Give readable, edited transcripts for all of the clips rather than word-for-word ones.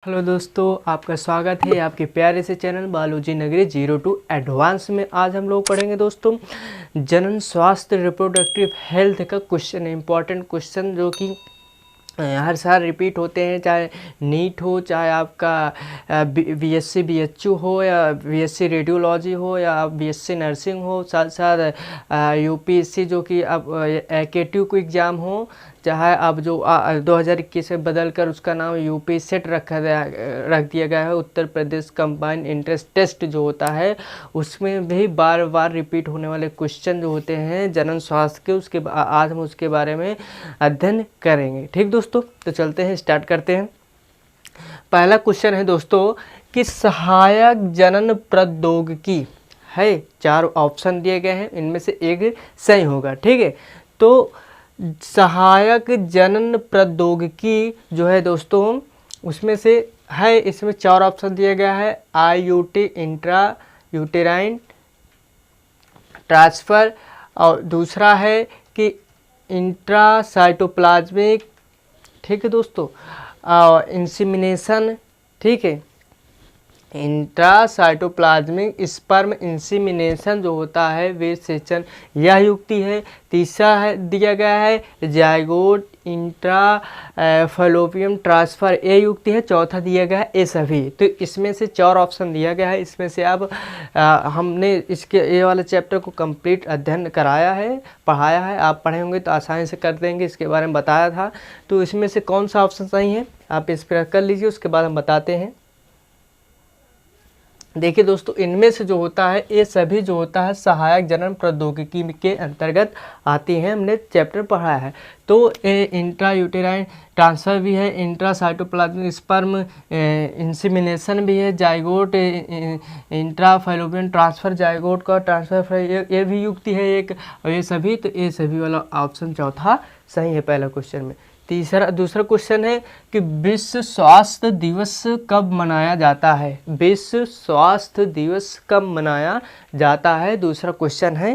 Hello दोस्तों, आपका स्वागत है आपके प्यारे से चैनल बायोलॉजी नगरी 02 एडवांस में। आज हम लोग पढ़ेंगे दोस्तों जनन स्वास्थ्य रिप्रोडक्टिव हेल्थ का क्वेश्चन है, इंपॉर्टेंट क्वेश्चन जो कि हर साल रिपीट होते हैं, चाहे नीट हो, चाहे आपका बीएससी बीएचयू हो, या बीएससी रेडियोलॉजी हो, या बीएससी नर्सिंग हो, साथ साथ यूपीएससी जो कि अब केटीयू को एग्ज़ाम हो, चाहे अब जो 2021 से बदल कर उसका नाम यूपी सेट रख दिया गया है, उत्तर प्रदेश कंबाइंड इंट्रेंस टेस्ट जो होता है, उसमें भी बार बार रिपीट होने वाले क्वेश्चन जो होते हैं जनन स्वास्थ्य के, उसके आज हम उसके बारे में अध्ययन करेंगे। ठीक दोस्तों, तो चलते हैं, स्टार्ट करते हैं। पहला क्वेश्चन है दोस्तों कि सहायक जनन प्रौद्योगिकी है, 4 ऑप्शन दिए गए हैं, इनमें से एक सही होगा। ठीक है, तो सहायक जनन प्रौद्योगिकी जो है दोस्तों, उसमें से है, इसमें 4 ऑप्शन दिया गया है। आईयूटी इंट्रा यूटेराइन ट्रांसफ़र, और दूसरा है कि इंट्रासाइटोप्लाज्मिक, ठीक है दोस्तों, इंसीमिनेशन, ठीक है, इंट्रासाइटोप्लाज्मिक स्पर्म इंसीमिनेशन जो होता है वे सेचन, यह युक्ति है। तीसरा है दिया गया है जाइगोट इंट्रा फैलोपियन ट्रांसफ़र, ये युक्ति है। चौथा दिया गया है ये सभी। तो इसमें से 4 ऑप्शन दिया गया है, इसमें से अब हमने इसके ये वाले चैप्टर को कंप्लीट अध्ययन कराया है, पढ़ाया है। आप पढ़े होंगे तो आसानी से कर देंगे, इसके बारे में बताया था। तो इसमें से कौन सा ऑप्शन सही है आप इस पर कर लीजिए, उसके बाद हम बताते हैं। देखिए दोस्तों, इनमें से जो होता है ये सभी जो होता है सहायक जनन प्रौद्योगिकी के अंतर्गत आती हैं, हमने चैप्टर पढ़ा है। तो ये इंट्रा यूटेराइन ट्रांसफ़र भी है, इंट्रासाइटोप्लाज्मिक स्पर्म इंसीमिनेशन भी है, zygote intra fallopian transfer, zygote का ट्रांसफ़र, ये भी युक्ति है एक, और ये सभी, तो ये सभी वाला ऑप्शन चौथा सही है पहला क्वेश्चन में। दूसरा क्वेश्चन है कि विश्व स्वास्थ्य दिवस कब मनाया जाता है। विश्व स्वास्थ्य दिवस कब मनाया जाता है, दूसरा क्वेश्चन है।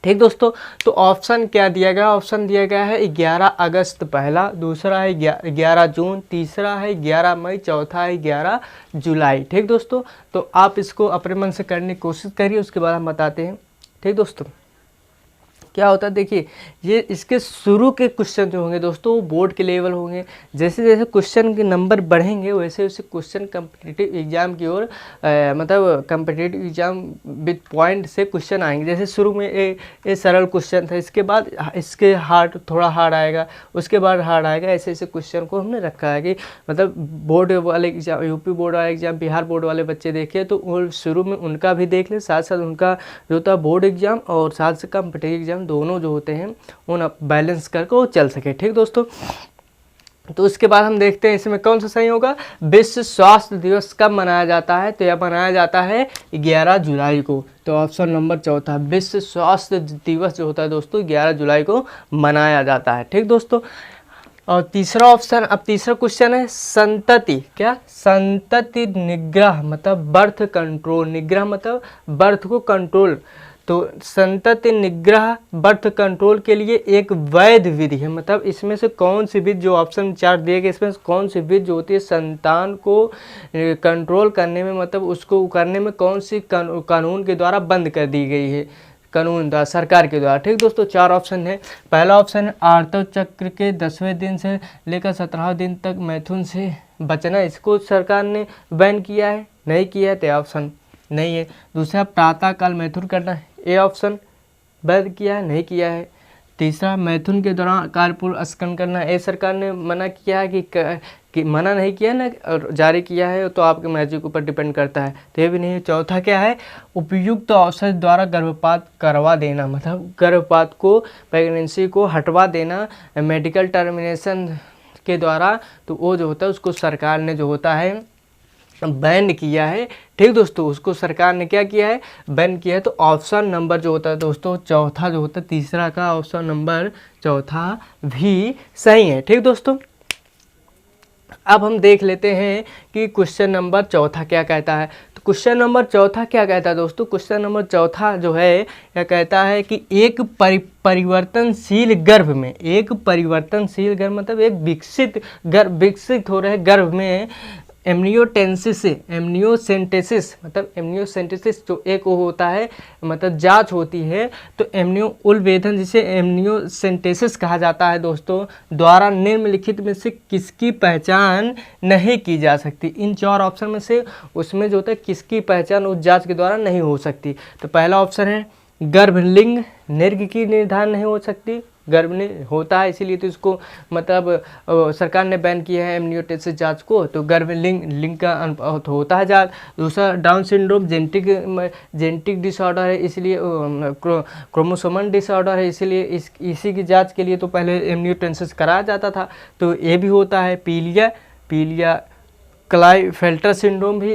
ठीक दोस्तों, तो ऑप्शन क्या दिया गया, ऑप्शन दिया गया है 11 अगस्त पहला, दूसरा है 11 जून, तीसरा है 11 मई, चौथा है 11 जुलाई। ठीक दोस्तों, तो आप इसको अपने मन से करने की कोशिश करिए, उसके बाद हम बताते हैं। ठीक दोस्तों, क्या होता है देखिए, ये इसके शुरू के क्वेश्चन जो होंगे दोस्तों वो बोर्ड के लेवल होंगे। जैसे जैसे क्वेश्चन के नंबर बढ़ेंगे वैसे वैसे क्वेश्चन कम्पिटिटिव एग्जाम की ओर मतलब कम्पिटिटिव एग्जाम विद पॉइंट से क्वेश्चन आएंगे। जैसे शुरू में ये सरल क्वेश्चन था, इसके बाद इसके हार्ड, थोड़ा हार्ड आएगा, उसके बाद हार्ड आएगा। ऐसे ऐसे क्वेश्चन को हमने रखा है कि मतलब बोर्ड वाले एग्जाम, यूपी बोर्ड वाले एग्जाम, बिहार बोर्ड वाले बच्चे देखे तो वो शुरू में उनका भी देख लें, साथ साथ उनका जो था बोर्ड एग्जाम और साथ से कम्पिटिटिव एग्जाम दोनों जो होते हैं उन बैलेंस करके वो चल सके। ठीक दोस्तों, तो उसके बाद हम देखते हैं इसमें कौन सा सही होगा। विश्व स्वास्थ्य दिवस कब मनाया जाता है, तो यह मनाया जाता है 11 जुलाई को। तो ऑप्शन नंबर चौथा, विश्व स्वास्थ्य दिवस जो होता है दोस्तों 11 जुलाई को मनाया जाता है। ठीक दोस्तों, और तीसरा ऑप्शन, अब तीसरा क्वेश्चन है संतति, क्या संतति निग्रह मतलब बर्थ कंट्रोल, निग्रह मतलब बर्थ को कंट्रोल। तो संतति निग्रह बर्थ कंट्रोल के लिए एक वैध विधि है, मतलब इसमें से कौन सी विधि, जो ऑप्शन 4 दिए गए इसमें से कौन सी विधि जो होती है संतान को कंट्रोल करने में, मतलब उसको करने में कौन सी कानून के द्वारा बंद कर दी गई है, कानून द्वारा, सरकार के द्वारा। ठीक दोस्तों, 4 ऑप्शन है। पहला ऑप्शन है आर्तव चक्र के 10वें दिन से लेकर 17वें दिन तक मैथुन से बचना, इसको सरकार ने बैन किया है, नहीं किया है तो ऑप्शन नहीं है। दूसरा प्रातः काल मैथुन करना, ये ऑप्शन बैन किया है, नहीं किया है। तीसरा मैथुन के दौरान कार्यपूर्व स्खलन करना, ये सरकार ने मना किया है कि मना नहीं किया ना, और जारी किया है, तो आपके मर्जी के ऊपर डिपेंड करता है, तो ये भी नहीं है। चौथा क्या है, उपयुक्त औषधि द्वारा गर्भपात करवा देना, मतलब गर्भपात को, प्रेगनेंसी को हटवा देना मेडिकल टर्मिनेशन के द्वारा, तो वो जो होता है उसको सरकार ने जो होता है बैन किया है। ठीक दोस्तों, उसको सरकार ने क्या किया है, बैन किया है। तो ऑप्शन नंबर जो होता है दोस्तों चौथा जो होता है, तीसरा का ऑप्शन नंबर चौथा भी सही है। ठीक दोस्तों, अब हम देख लेते हैं कि क्वेश्चन नंबर चौथा क्या कहता है। तो क्वेश्चन नंबर चौथा क्या कहता है दोस्तों, क्वेश्चन नंबर चौथा जो है क्या कहता है कि एक परिवर्तनशील गर्भ में, एक परिवर्तनशील गर्भ मतलब एक विकसित हो रहे गर्भ में एमनियोसेंटेसिस मतलब एमनियोसेंटेसिस जो एक वो होता है मतलब जांच होती है, तो एमनियो उलभेदन जिसे एमनियोसेंटेसिस कहा जाता है दोस्तों, द्वारा निम्नलिखित में से किसकी पहचान नहीं की जा सकती। इन 4 ऑप्शन में से उसमें जो होता है किसकी पहचान उस जांच के द्वारा नहीं हो सकती। तो पहला ऑप्शन है गर्भलिंग निर्ग की निर्धारण नहीं हो सकती, गर्भ में होता है इसीलिए तो इसको मतलब सरकार ने बैन किया है एमनियोसेंटेसिस जांच को, तो गर्भ लिंग का होता है जांच। दूसरा डाउन सिंड्रोम जेनेटिक डिसऑर्डर है, इसलिए क्रोमोसोमल डिसऑर्डर है, इसलिए इसी की जांच के लिए तो पहले एमनियोसेंटेसिस कराया जाता था, तो ये भी होता है। पीलिया क्लाइफेल्टर सिंड्रोम भी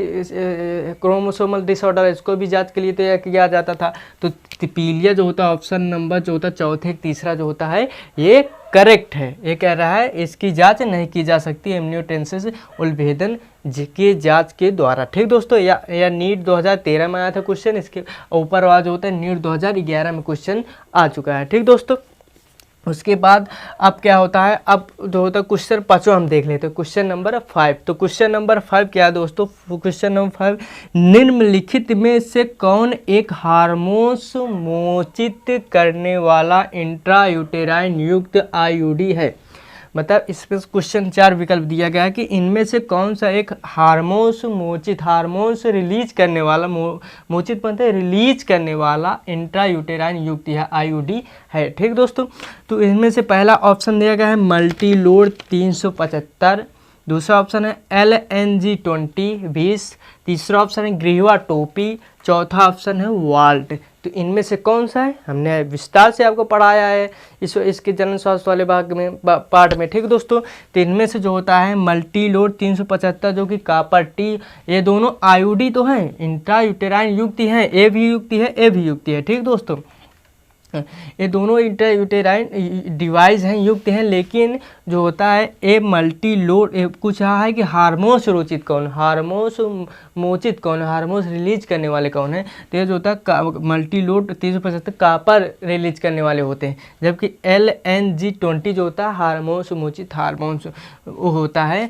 क्रोमोसोमल डिसऑर्डर है, इसको भी जांच के लिए तैयार किया जाता था। तो पीलिया जो होता है ऑप्शन नंबर जो होता है चौथे तीसरा जो होता है ये करेक्ट है। ये कह रहा है इसकी जांच नहीं की जा सकती एमनियोसेंटेसिस उलभेदन की जांच के द्वारा। ठीक दोस्तों, या नीट 2013 में आया था क्वेश्चन, इसके ऊपर वाला जो होता है नीट 2011 में क्वेश्चन आ चुका है। ठीक दोस्तों, उसके बाद अब क्या होता है, अब जो होता है क्वेश्चन पाँचवा हम देख लेते हैं, क्वेश्चन नंबर 5। तो क्वेश्चन नंबर 5 क्या है दोस्तों, क्वेश्चन नंबर 5 निम्नलिखित में से कौन एक हार्मोन्स मोचित करने वाला इंट्रायूटेराइन युक्त आईयूडी है। मतलब इसमें क्वेश्चन 4 विकल्प दिया गया है कि इनमें से कौन सा एक हार्मोन्स रिलीज करने वाला मोचित मतलब रिलीज करने वाला इंट्रायूटेराइन युक्त है आईयूडी है। ठीक दोस्तों, तो इनमें से पहला ऑप्शन दिया गया है मल्टीलोड 375, दूसरा ऑप्शन है LNG20 तीसरा ऑप्शन है ग्रीवा टोपी, चौथा ऑप्शन है वाल्ट। तो इनमें से कौन सा है, हमने विस्तार से आपको पढ़ाया है इसके जनरल स्वास्थ्य वाले भाग में पार्ट में। ठीक दोस्तों, तो इनमें से जो होता है मल्टीलोड 375 जो कि कॉपर टी, ये दोनों आईयूडी तो हैं, इंट्रायूटेराइन युक्ति हैं, ए भी युक्ति है ए भी युक्ति है। ठीक दोस्तों, ये दोनों इंट्रायूटेराइन डिवाइस हैं युक्त हैं, लेकिन जो होता है ए मल्टी लोड कुछ रहा है कि हार्मोन्स रोचित कौन, हार्मोन्स मोचित कौन, हार्मोन्स रिलीज करने वाले कौन है। तो ये जो होता है मल्टी लोड 375 कापर रिलीज करने वाले होते हैं, जबकि LNG20 जो होता है हार्मोन्स मोचित हार्मोन्स वो होता है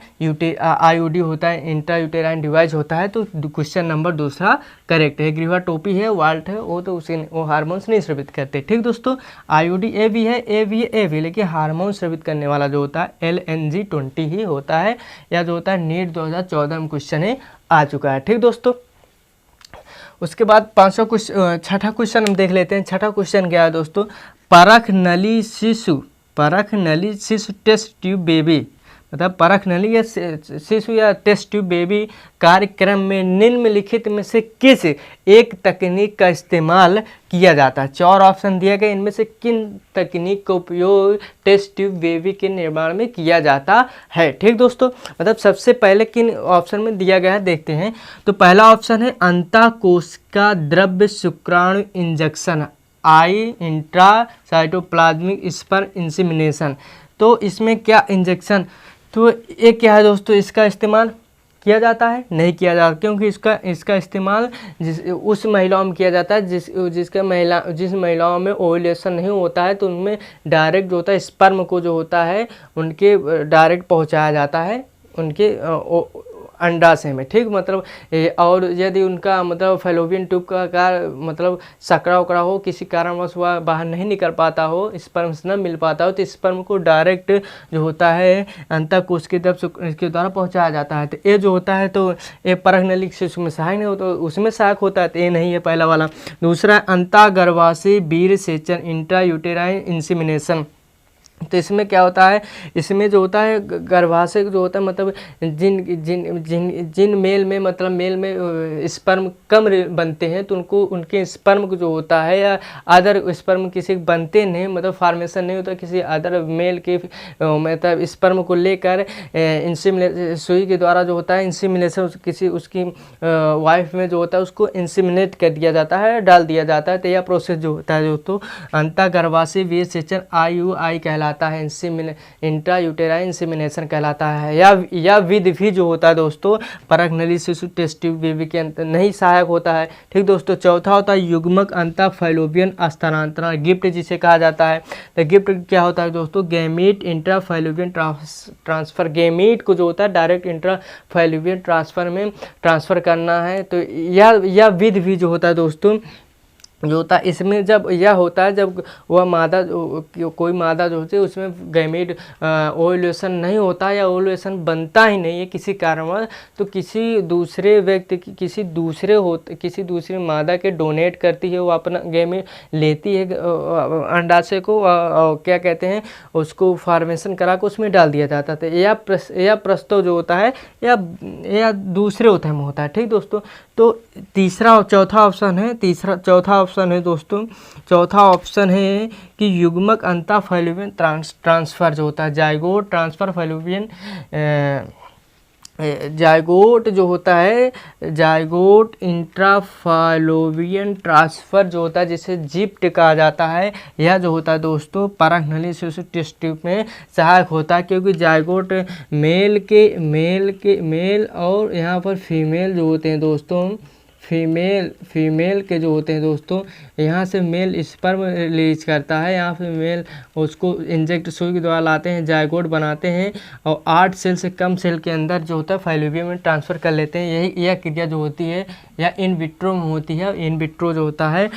आईयूडी होता है, इंट्रायूटेराइन डिवाइस होता है। तो क्वेश्चन नंबर दूसरा करेक्ट है। ग्रीवा टोपी है वाल्ट है वो तो उसे वो हार्मोन्स नहीं स्रावित करते। ठीक दोस्तों, आईयूडी ए भी है ए भी है ए भी, लेकिन हार्मोन स्रावित करने वाला जो होता है LNG20 ही होता है, या जो होता है नीट 2014 में क्वेश्चन है आ चुका है। ठीक दोस्तों, उसके बाद छठा क्वेश्चन हम देख लेते हैं। छठा क्वेश्चन क्या है दोस्तों, परख नली शिशु टेस्ट ट्यूब बेबी मतलब परख नली या शिशु या टेस्ट ट्यूब बेबी कार्यक्रम में निम्नलिखित में से किस एक तकनीक का इस्तेमाल किया जाता है। 4 ऑप्शन दिए गए, इनमें से किन तकनीक का उपयोग टेस्ट ट्यूब बेबी के निर्माण में किया जाता है। ठीक दोस्तों, मतलब सबसे पहले किन ऑप्शन में दिया गया है देखते हैं। तो पहला ऑप्शन है अंतःकोशिका द्रव्य शुक्राणु इंजेक्शन इंट्रासाइटोप्लाज्मिक स्पर्म इंसेमिनेशन। तो इसमें क्या इंजेक्शन, तो ये क्या है दोस्तों, इसका इस्तेमाल किया जाता है नहीं किया जाता, क्योंकि इसका इस्तेमाल उस महिलाओं में किया जाता है जिस महिलाओं में ओव्यूलेशन नहीं होता है, तो उनमें डायरेक्ट जो होता है स्पर्म को जो होता है उनके डायरेक्ट पहुंचाया जाता है उनके अंडाशय में। ठीक, मतलब और यदि उनका मतलब फैलोपियन ट्यूब का आकार मतलब सकरा उकड़ा हो, किसी कारणवश वह बाहर नहीं निकल पाता हो, स्पर्म से न मिल पाता हो, तो स्पर्म को डायरेक्ट जो होता है अंतःकोश के के द्वारा पहुंचाया जाता है। तो ये जो होता है तो ये परख नली शिशु में सहायक नहीं होता, उसमें सहायक होता है, तो ये नहीं है पहला वाला। दूसरा अंतःगर्भाशयी वीर्य सेचन इंट्रायूटेराइन इंसेमिनेशन। तो इसमें क्या होता है, इसमें जो होता है गर्भाशय जो होता है मतलब जिन मेल में मतलब मेल में स्पर्म कम बनते हैं, तो उनके स्पर्म को जो होता है या अदर स्पर्म किसी बनते नहीं मतलब फॉर्मेशन नहीं होता किसी अदर मेल के मतलब स्पर्म को लेकर सुई के द्वारा जो होता है इंसेमिनेशन किसी उसकी वाइफ में जो होता है उसको इंसेमिनेट कर दिया जाता है, डाल दिया जाता है। तो यह प्रोसेस जो होता है जो तो अंतःगर्भाशयी वीर्य सेचन IUI कहलाता कहलाता है इंट्रा यूटेराइन इंसेमिनेशन कहलाता है। या विधि भी जो होता है दोस्तों परक नली शिशु टेस्ट ट्यूब बेबी के अंतर नहीं सहायक होता है। ठीक दोस्तों, चौथा होता है युग्मक अंतः फैलोपियन स्थानांतरण, गिफ्ट जिसे कहा जाता है। तो गिफ्ट क्या होता है दोस्तों, gamete intra fallopian transfer, gamete को जो होता है डायरेक्ट इंट्रा फैलोपियन ट्रांसफर में ट्रांसफर करना है। तो यह विधि भी जो होता है दोस्तों जो होता है इसमें जब यह होता है जब वह मादा कोई मादा जो होती है उसमें गैमीट ओव्यूलेशन नहीं होता या ओव्यूलेशन बनता ही नहीं है किसी कारणवश, तो किसी दूसरे व्यक्ति की किसी दूसरे मादा के डोनेट करती है, वो अपना गैमीट लेती है अंडाशय को क्या कहते हैं उसको फॉर्मेशन करा के उसमें डाल दिया जाता है। यह प्रस्तव जो होता है यह दूसरे उथय में होता है। ठीक दोस्तों, तो चौथा ऑप्शन है दोस्तों, चौथा ऑप्शन है कि युग्मक अंतः फैलोपियन ट्रांसफर जो होता है, जायगोट ट्रांसफर फैलोपियन जायगोट जो होता है जायगोट इंट्राफैलोपियन ट्रांसफर जो होता है जिसे जिप्ट कहा जाता है, यह जो होता है दोस्तों परक नली शिशु टेस्ट ट्यूब में सहायक होता है, क्योंकि जायगोट मेल और यहाँ पर फीमेल जो होते हैं दोस्तों फीमेल के जो होते हैं दोस्तों यहाँ से मेल स्पर्म रिलीज करता है, यहाँ पे मेल उसको इंजेक्ट सुई के द्वारा लाते हैं, जायगोट बनाते हैं और 8 सेल से कम सेल के अंदर जो होता है फैलोपियन में ट्रांसफ़र कर लेते हैं। यह क्रिया जो होती है या इन विट्रो में होती है। इन विट्रो जो होता है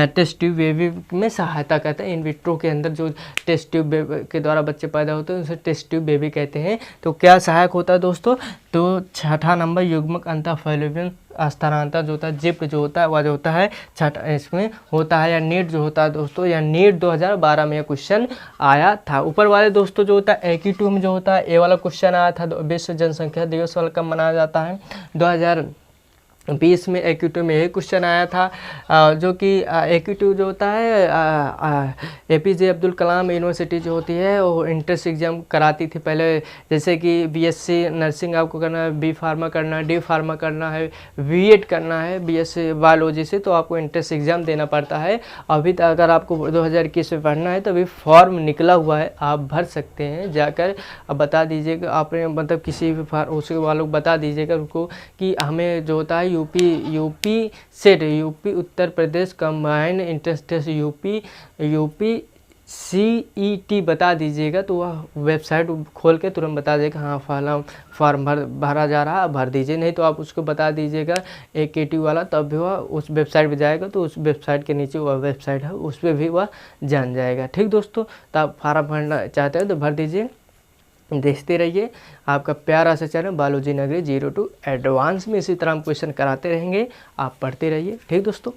टेस्ट ट्यूब बेबी में सहायता करता है। इन विट्रो के अंदर जो टेस्ट ट्यूब के द्वारा बच्चे पैदा होते हैं उसे टेस्ट ट्यूब बेबी कहते हैं। तो क्या सहायक होता है दोस्तों, तो छठा नंबर युग्मक अंतः फैलोपियन स्थानांतर जो होता है जिप्ट जो होता है वह जो होता है छठा इसमें होता है। या नीट जो होता है दोस्तों या नीट 2012 में यह क्वेश्चन आया था। ऊपर वाले दोस्तों जो होता है AQ2 में जो होता है ये वाला क्वेश्चन आया था। विश्व जनसंख्या दिवस वाला कब मनाया जाता है, 2020 में AQ2 में यही क्वेश्चन आया था, जो कि AQ2 जो होता है APJ अब्दुल कलाम यूनिवर्सिटी जो होती है वो एंट्रेंस एग्जाम कराती थी पहले, जैसे कि BSc नर्सिंग आपको करना है, B फार्मा करना है, D फार्मा करना है, B.Ed करना है BSc बायोलॉजी से, तो आपको एंट्रेंस एग्जाम देना पड़ता है। अभी तक अगर आपको 2021 में पढ़ना है तो अभी फॉर्म निकला हुआ है, आप भर सकते हैं जाकर। अब बता दीजिएगा आपने मतलब किसी भी उसके वालों को बता दीजिएगा उनको कि हमें जो होता है UP CET UP Uttar Pradesh combined entrance test UP CET बता दीजिएगा, तो वह वेबसाइट खोल के तुरंत बता देगा हाँ फॉर्म भरा जा रहा है, भर दीजिए। नहीं तो आप उसको बता दीजिएगा AQ2 वाला, तब भी वह उस वेबसाइट पे जाएगा, तो उस वेबसाइट के नीचे वह वेबसाइट है उस पर भी वह जान जाएगा। ठीक दोस्तों, तो आप फॉर्म भरना चाहते हैं तो भर दीजिए, देखते रहिए। आपका प्यारा सा चैनल बायोलॉजी नगरी 02 एडवांस में इसी तरह हम क्वेश्चन कराते रहेंगे, आप पढ़ते रहिए। ठीक दोस्तों।